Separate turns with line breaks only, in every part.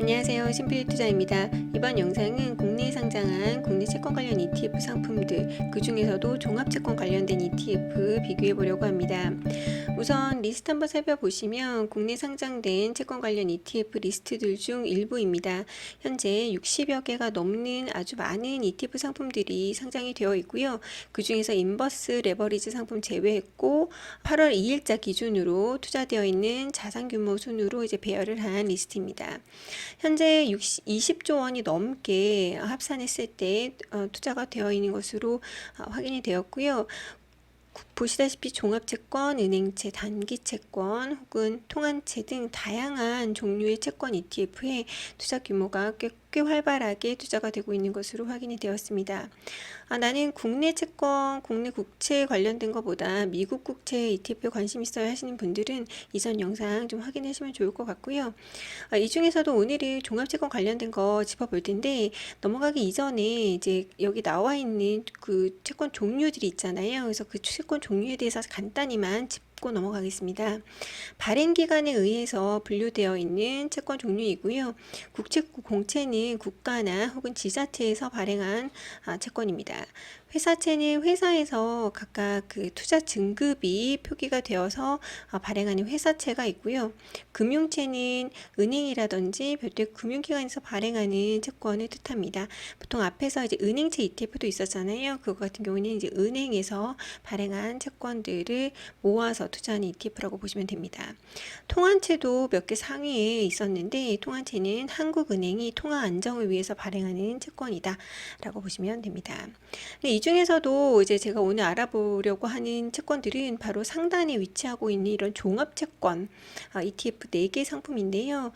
안녕하세요. 심플리 투자입니다. 이번 영상은 국내에 상장한 국내 채권 관련 ETF 상품들, 그 중에서도 종합채권 관련된 ETF 비교해 보려고 합니다. 우선 리스트 한번 살펴보시면 국내 상장된 채권 관련 ETF 리스트들 중 일부입니다. 현재 60여 개가 넘는 아주 많은 ETF 상품들이 상장이 되어 있고요. 그 중에서 인버스 레버리지 상품 제외했고 8월 2일자 기준으로 투자되어 있는 자산 규모 순으로 이제 배열을 한 리스트입니다. 현재 20조 원이 넘게 합산했을 때 투자가 되어 있는 것으로 확인이 되었고요. 보시다시피 종합채권, 은행채, 단기채권 혹은 통한채 등 다양한 종류의 채권 ETF에 투자 규모가 꽤 활발하게 투자가 되고 있는 것으로 확인이 되었습니다. 나는 국내 채권, 국내 국채 관련된 것보다 미국 국채 ETF에 관심 있어야 하시는 분들은 이전 영상 좀 확인하시면 좋을 것 같고요. 이 중에서도 오늘은 종합채권 관련된 거 짚어볼 텐데, 넘어가기 이전에 이제 여기 나와 있는 그 채권 종류들이 있잖아요. 그래서 그 채권 종류에 대해서 간단히만 짚고 넘어가겠습니다. 발행 기간에 의해서 분류되어 있는 채권 종류이고요. 국채, 공채는 국가나 혹은 지자체에서 발행한 채권입니다. 회사채는 회사에서 각각 그 투자 증급이 표기가 되어서 발행하는 회사채가 있고요. 금융채는 은행이라든지 별도의 금융기관에서 발행하는 채권을 뜻합니다. 보통 앞에서 이제 은행채 ETF도 있었잖아요. 그거 같은 경우는 이제 은행에서 발행한 채권들을 모아서 투자하는 ETF라고 보시면 됩니다. 통한채도 몇 개 상위에 있었는데, 통한채는 한국은행이 통화 안정을 위해서 발행하는 채권이다 라고 보시면 됩니다. 이 중에서도 이제 제가 오늘 알아보려고 하는 채권들은 바로 상단에 위치하고 있는 이런 종합채권 ETF 4개 상품인데요.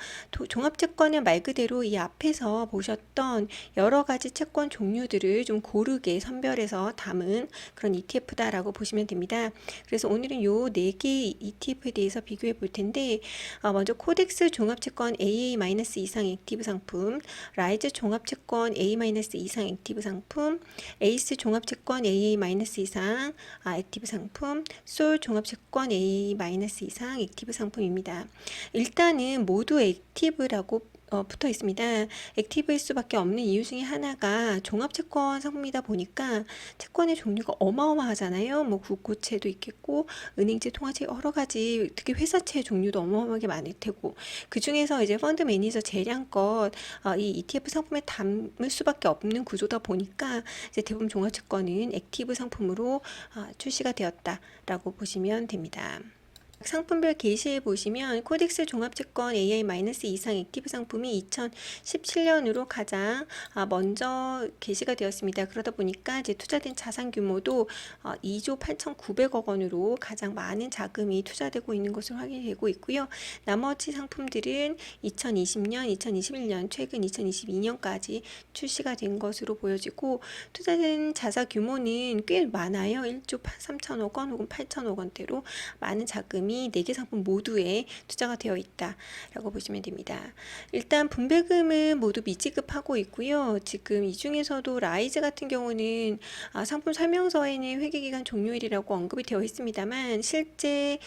종합채권은 말 그대로 이 앞에서 보셨던 여러 가지 채권 종류들을 좀 고르게 선별해서 담은 그런 ETF다라고 보시면 됩니다. 그래서 오늘은 요 4개 ETF에 대해서 비교해 볼 텐데, 먼저 코덱스 종합채권 AA- 이상 액티브 상품, 라이즈 종합채권 A- 이상 액티브 상품, 에이스 종합채권 AA- 이상 액티브 상품, 솔 종합채권 AA- 이상 액티브 상품입니다. 일단은 모두 액티브라고 붙어 있습니다. 액티브일 수밖에 없는 이유 중에 하나가 종합채권 상품이다 보니까 채권의 종류가 어마어마하잖아요. 뭐 국고채도 있겠고 은행채, 통화채 여러 가지, 특히 회사채 종류도 어마어마하게 많을 테고, 그 중에서 이제 펀드 매니저 재량껏 이 ETF 상품에 담을 수밖에 없는 구조다 보니까 이제 대부분 종합채권은 액티브 상품으로 출시가 되었다라고 보시면 됩니다. 상품별 게시에 보시면 코덱스 종합채권 AI- 이상 액티브 상품이 2017년으로 가장 먼저 게시가 되었습니다. 그러다 보니까 이제 투자된 자산 규모도 2조 8,900억 원으로 가장 많은 자금이 투자되고 있는 것으로 확인되고 있고요. 나머지 상품들은 2020년, 2021년, 최근 2022년까지 출시가 된 것으로 보여지고, 투자된 자산 규모는 꽤 많아요. 1조 3천억 원 혹은 8천억 원대로 많은 자금이 4개 상품 모두에 투자가 되어 있다라고 보시면 됩니다. 일단 분배금은 모두 미지급하고 있고요. 지금 이 중에서도 라이즈 같은 경우는 상품 설명서에는 회계기간 종료일이라고 언급이 되어 있습니다만, 실제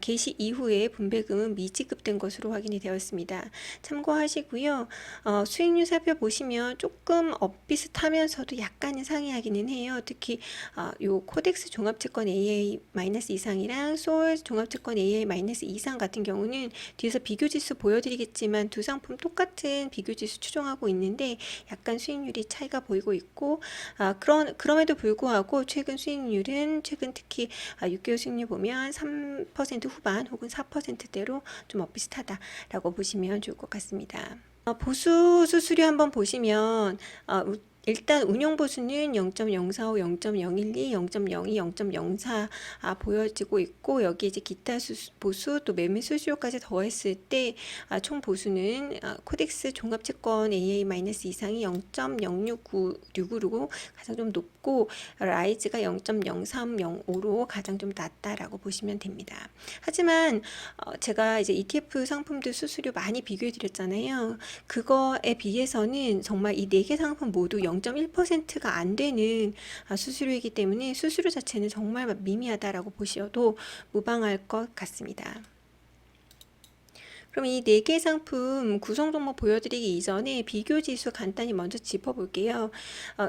게시 이후에 분배금은 미지급된 것으로 확인이 되었습니다. 참고하시고요. 수익률 살펴보시면 조금 엇비슷하면서도 약간은 상이하기는 해요. 특히 요 코덱스 종합채권 AA- 이상이랑 솔 종합채권 AA- 이상 같은 경우는 뒤에서 비교지수 보여드리겠지만 두 상품 똑같은 비교지수 추정하고 있는데 약간 수익률이 차이가 보이고 있고, 그럼에도 불구하고 최근 수익률은 최근 특히 6개월 수익률 보면 3% 후반 혹은 4%대로 좀 엇비슷하다라고 보시면 좋을 것 같습니다. 보수 수수료 한번 보시면 일단 운용보수는 0.045, 0.012, 0.02, 0.04 보여지고 있고, 여기 이제 기타 보수 또 매매 수수료까지 더했을 때 총 보수는 코덱스 종합채권 AA- 이상이 0.0696으로 가장 좀 높고, 라이즈가 0.0305로 가장 좀 낮다라고 보시면 됩니다. 하지만 제가 이제 ETF 상품들 수수료 많이 비교해 드렸잖아요. 그거에 비해서는 정말 이 4개 상품 모두 0.1%가 안 되는 수수료이기 때문에 수수료 자체는 정말 미미하다라고 보셔도 무방할 것 같습니다. 그럼 이 4개 상품 구성 종목 보여드리기 이전에 비교 지수 간단히 먼저 짚어볼게요.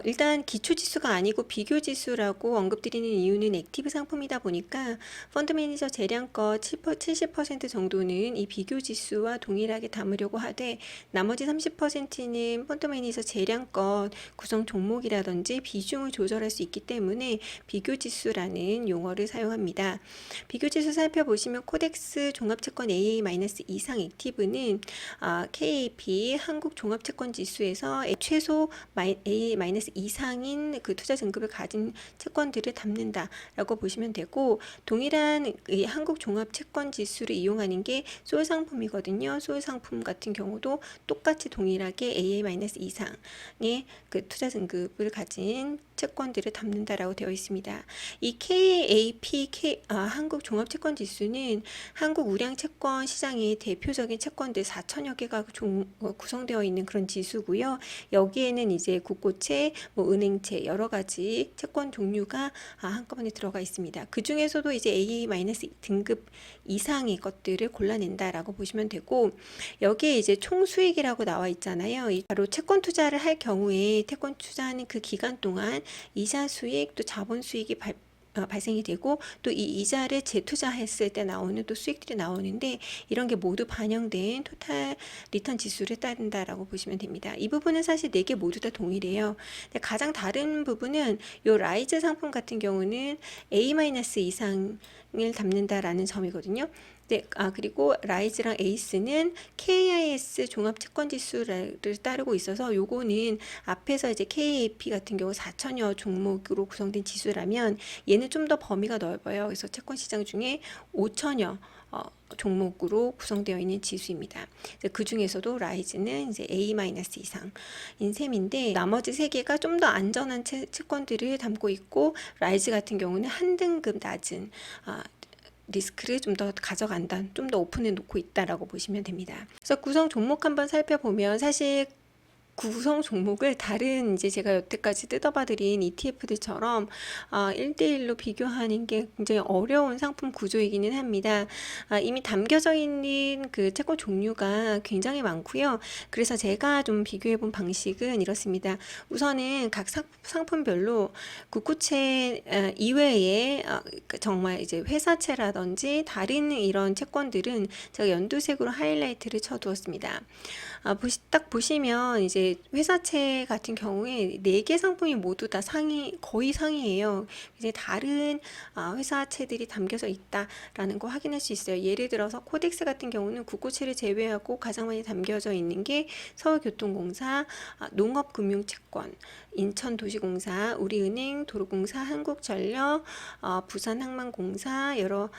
일단 기초 지수가 아니고 비교 지수라고 언급드리는 이유는 액티브 상품이다 보니까 펀드 매니저 재량껏 70% 정도는 이 비교 지수와 동일하게 담으려고 하되 나머지 30%는 펀드 매니저 재량껏 구성 종목이라든지 비중을 조절할 수 있기 때문에 비교 지수라는 용어를 사용합니다. 비교 지수 살펴보시면 코덱스 종합채권 AA- 이상 액티브는 KAP 한국 종합채권 지수에서 최소 A- 이상인 그 투자 등급을 가진 채권들을 담는다라고 보시면 되고, 동일한 이 한국 종합채권 지수를 이용하는 게 소울 상품이거든요. 소울 상품 같은 경우도 똑같이 동일하게 AA- 이상의 그 투자 등급을 가진 채권들을 담는다라고 되어 있습니다. 이 KAP 한국 종합채권 지수는 한국 우량채권 시장의 대표적인 채권들 4천여 개가 구성되어 있는 그런 지수고요. 여기에는 이제 국고채, 은행채 여러 가지 채권 종류가 한꺼번에 들어가 있습니다. 그 중에서도 이제 A- 등급 이상의 것들을 골라낸다라고 보시면 되고, 여기에 이제 총수익이라고 나와 있잖아요. 바로 채권 투자를 할 경우에 채권 투자하는 그 기간 동안 이자 수익 또 자본 수익이 발생이 되고, 또 이 이자를 재투자했을 때 나오는 또 수익들이 나오는데, 이런 게 모두 반영된 토탈 리턴 지수를 따른다라고 보시면 됩니다. 이 부분은 사실 4개 모두 다 동일해요. 근데 가장 다른 부분은 요 라이즈 상품 같은 경우는 A- 이상을 담는다라는 점이거든요. 네, 그리고 라이즈랑 에이스는 KIS 종합채권지수를 따르고 있어서, 요거는 앞에서 이제 KAP 같은 경우 4천여 종목으로 구성된 지수라면 얘는 좀 더 범위가 넓어요. 그래서 채권 시장 중에 5천여 종목으로 구성되어 있는 지수입니다. 그 중에서도 라이즈는 이제 A- 이상인 셈인데, 나머지 3개가 좀 더 안전한 채권들을 담고 있고, 라이즈 같은 경우는 한 등급 낮은 리스크를 좀 더 가져간다, 좀 더 오픈해 놓고 있다라고 보시면 됩니다. 그래서 구성 종목 한번 살펴보면, 사실 구성 종목을 다른 이제 제가 여태까지 뜯어봐드린 ETF들처럼 1대1로 비교하는 게 굉장히 어려운 상품 구조이기는 합니다. 이미 담겨져 있는 그 채권 종류가 굉장히 많고요. 그래서 제가 좀 비교해본 방식은 이렇습니다. 우선은 각 상품별로 국고채 이외에 정말 이제 회사채라든지 다른 이런 채권들은 제가 연두색으로 하이라이트를 쳐두었습니다. 딱 보시면 이제 회사채 같은 경우에 4개 상품이 모두 다 거의 상위예요. 이제 다른 회사채들이 담겨져 있다라는 거 확인할 수 있어요. 예를 들어서 코덱스 같은 경우는 국고채를 제외하고 가장 많이 담겨져 있는 게 서울교통공사, 농업금융채권, 인천도시공사, 우리은행, 도로공사, 한국전력, 부산항만공사, 여러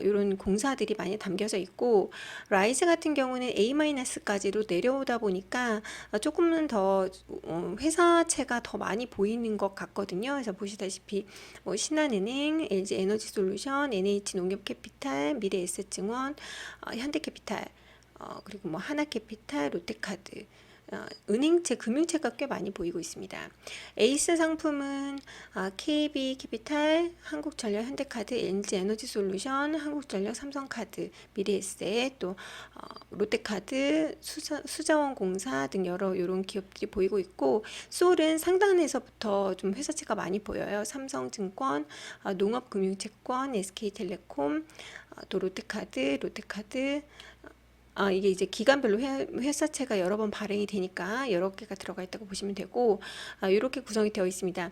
이런 공사들이 많이 담겨져 있고, 라이즈 같은 경우는 A-까지로 내려오다 보니까 조금은 더 회사채가 더 많이 보이는 것 같거든요. 그래서 보시다시피 신한은행, LG에너지솔루션, NH농협캐피탈, 미래에셋증권, 현대캐피탈, 그리고 하나캐피탈, 롯데카드, 은행채, 금융채가 꽤 많이 보이고 있습니다. 에이스 상품은 KB캐피탈, 한국전력, 현대카드, LG에너지솔루션, 한국전력, 삼성카드, 미래에셋, 또 롯데카드, 수자원공사 등 여러 이런 기업들이 보이고 있고, 소울은 상단에서부터 좀 회사채가 많이 보여요. 삼성증권, 농업금융채권, SK텔레콤, 또 롯데카드, 이게 이제 기간별로 회사채가 여러 번 발행이 되니까 여러 개가 들어가 있다고 보시면 되고, 이렇게 구성이 되어 있습니다.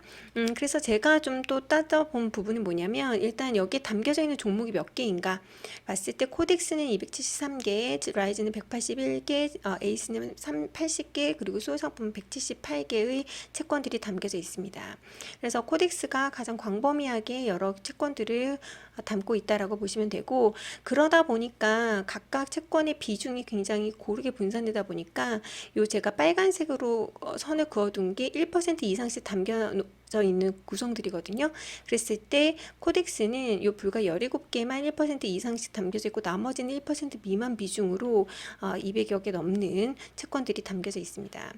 그래서 제가 좀 또 따져본 부분은 뭐냐면, 일단 여기에 담겨져 있는 종목이 몇 개인가 봤을 때, 코덱스는 273개, 라이즈는 181개, 에이스는 80개, 그리고 소유상품은 178개의 채권들이 담겨져 있습니다. 그래서 코덱스가 가장 광범위하게 여러 채권들을 담고 있다라고 보시면 되고, 그러다 보니까 각각 채권의 비중이 굉장히 고르게 분산되다 보니까 요 제가 빨간색으로 선을 그어둔 게 1% 이상씩 담겨 있는 구성들이거든요. 그랬을 때 코덱스는 요 불과 17개만 1% 이상씩 담겨져 있고 나머지는 1% 미만 비중으로 200여 개 넘는 채권들이 담겨져 있습니다.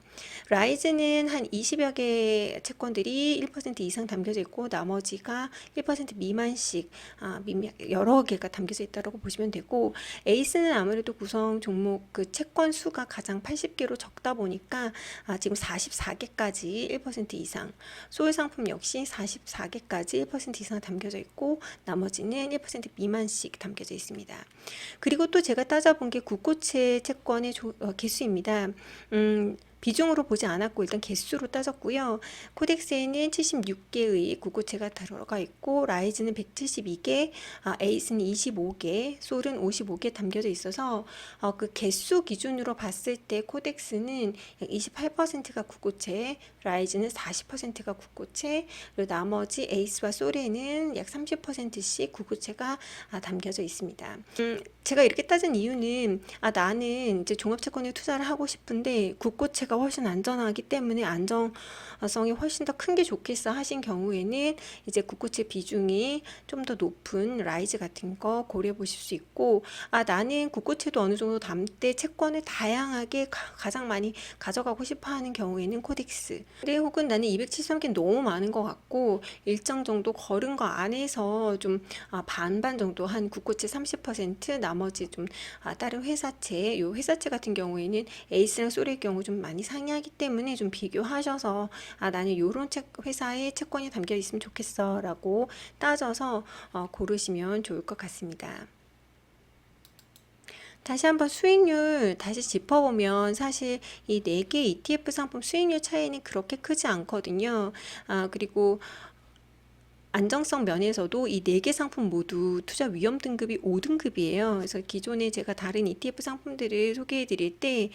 라이즈는 한 20여 개 채권들이 1% 이상 담겨져 있고 나머지가 1% 미만씩 여러 개가 담겨져 있다고 보시면 되고, 에이스는 아무래도 구성 종목 그 채권 수가 가장 80개로 적다 보니까 지금 44개까지 1% 이상, 소액 상품 역시 44개까지 1% 이상 담겨져 있고 나머지는 1% 미만씩 담겨져 있습니다. 그리고 또 제가 따져본 게 국고채 채권의 개수입니다. 비중으로 보지 않았고 일단 개수로 따졌고요. 코덱스에는 76개의 국고채가 들어가 있고 라이즈는 172개, 에이스는 25개, 솔은 55개 담겨져 있어서 그 개수 기준으로 봤을 때 코덱스는 28%가 국고채, 라이즈는 40%가 국고채, 그리고 나머지 에이스와 솔에는 약 30%씩 국고채가 담겨져 있습니다. 제가 이렇게 따진 이유는 나는 이제 종합채권에 투자를 하고 싶은데 국고채가 훨씬 안전하기 때문에 안정성이 훨씬 더 큰 게 좋겠어 하신 경우에는 이제 국고채 비중이 좀 더 높은 라이즈 같은 거 고려해 보실 수 있고, 나는 국고채도 어느 정도 담되 채권을 다양하게 가장 많이 가져가고 싶어 하는 경우에는 코덱스. 근데 혹은 나는 273개 너무 많은 것 같고 일정 정도 걸은 거 안에서 좀 반반 정도 한 국고채 30%, 나머지 좀 다른 회사채, 요 회사채 같은 경우에는 에이스랑 솔의 경우 좀 많이 상이하기 때문에 좀 비교하셔서 나는 요런 회사에 채권이 담겨 있으면 좋겠어 라고 따져서 고르시면 좋을 것 같습니다. 다시 한번 수익률 다시 짚어보면 사실 이 4개 ETF 상품 수익률 차이는 그렇게 크지 않거든요. 그리고 안정성 면에서도 이 4개 상품 모두 투자 위험 등급이 5등급이에요. 그래서 기존에 제가 다른 ETF 상품들을 소개해 드릴 때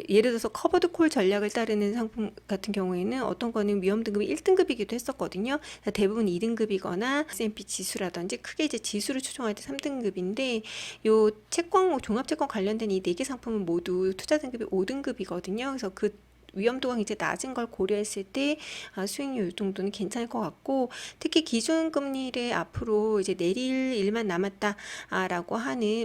예를 들어서 커버드 콜 전략을 따르는 상품 같은 경우에는 어떤 거는 위험 등급이 1등급이기도 했었거든요. 대부분 2등급이거나 S&P 지수라든지 크게 이제 지수를 추종할 때 3등급인데 요 채권 종합채권 관련된 이 4개 상품은 모두 투자 등급이 5등급이거든요. 그래서 그 위험도가 이제 낮은 걸 고려했을 때 수익률 정도는 괜찮을 것 같고, 특히 기준금리를 앞으로 이제 내릴 일만 남았다라고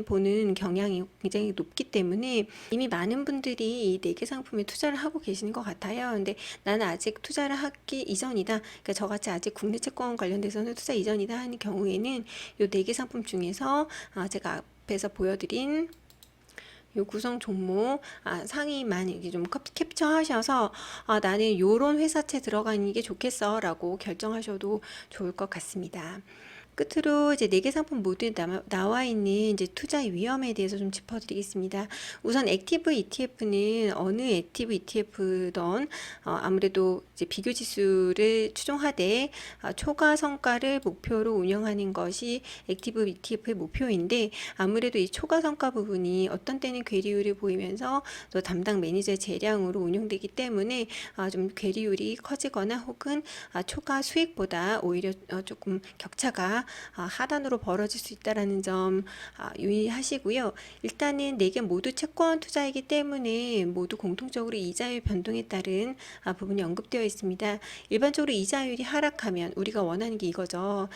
보는 경향이 굉장히 높기 때문에 이미 많은 분들이 이 4개 상품에 투자를 하고 계시는 것 같아요. 근데 나는 아직 투자를 하기 이전이다, 그러니까 저같이 아직 국내 채권 관련돼서는 투자 이전이다 하는 경우에는 이 4개 상품 중에서 제가 앞에서 보여드린 요 구성 종목 상위만 이렇게 좀 캡처하셔서 나는 요런 회사채 들어가는 게 좋겠어 라고 결정하셔도 좋을 것 같습니다. 끝으로 이제 4개 상품 모두에 나와 있는 이제 투자 위험에 대해서 좀 짚어드리겠습니다. 우선 액티브 ETF는 어느 액티브 ETF든 아무래도 이제 비교 지수를 추종하되 초과 성과를 목표로 운영하는 것이 액티브 ETF의 목표인데, 아무래도 이 초과 성과 부분이 어떤 때는 괴리율을 보이면서 또 담당 매니저의 재량으로 운영되기 때문에 좀 괴리율이 커지거나 혹은 초과 수익보다 오히려 조금 격차가 하단으로 벌어질 수 있다는 점 유의하시고요. 일단은 4개 모두 채권 투자이기 때문에 모두 공통적으로 이자율 변동에 따른 부분이 언급되어 있습니다. 일반적으로 이자율이 하락하면 우리가 원하는 게 이거죠.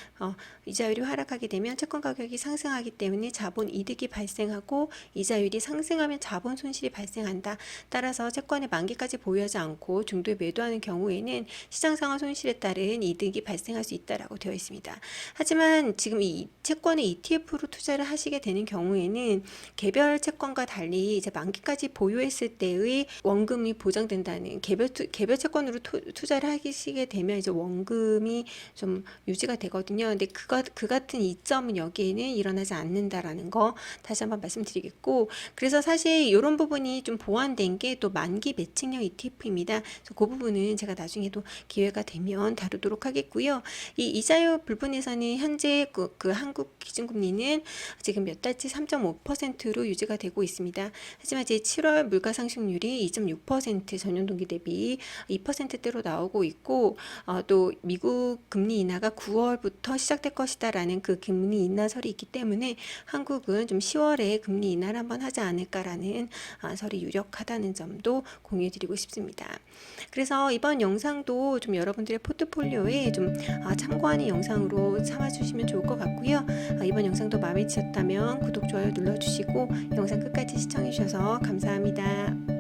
이자율이 하락하게 되면 채권 가격이 상승하기 때문에 자본 이득이 발생하고, 이자율이 상승하면 자본 손실이 발생한다. 따라서 채권을 만기까지 보유하지 않고 중도에 매도하는 경우에는 시장 상황 손실에 따른 이득이 발생할 수 있다라고 되어 있습니다. 하지만 지금 이 채권의 ETF로 투자를 하시게 되는 경우에는 개별 채권과 달리 이제 만기까지 보유했을 때의 원금이 보장된다는 개별 채권으로 투자를 하시게 되면 이제 원금이 좀 유지가 되거든요. 근데 그 같은 이점은 여기에는 일어나지 않는다라는 거 다시 한번 말씀드리겠고, 그래서 사실 이런 부분이 좀 보완된 게 또 만기 매칭형 ETF입니다. 그래서 그 부분은 제가 나중에도 기회가 되면 다루도록 하겠고요. 이 이자율 부분에서는 현재 그 한국 기준금리는 지금 몇 달치 3.5%로 유지가 되고 있습니다. 하지만 제 7월 물가 상승률이 2.6% 전년 동기 대비 2%대로 나오고 있고, 또 미국 금리 인하가 9월부터 시작될 것이다라는 그 금리 인하설이 있기 때문에 한국은 좀 10월에 금리 인하를 한번 하지 않을까라는 설이 유력하다는 점도 공유해드리고 싶습니다. 그래서 이번 영상도 좀 여러분들의 포트폴리오에 좀 참고하는 영상으로 삼아주시면 좋을 것 같고요. 이번 영상도 마음에 드셨다면 구독, 좋아요 눌러주시고 영상 끝까지 시청해주셔서 감사합니다.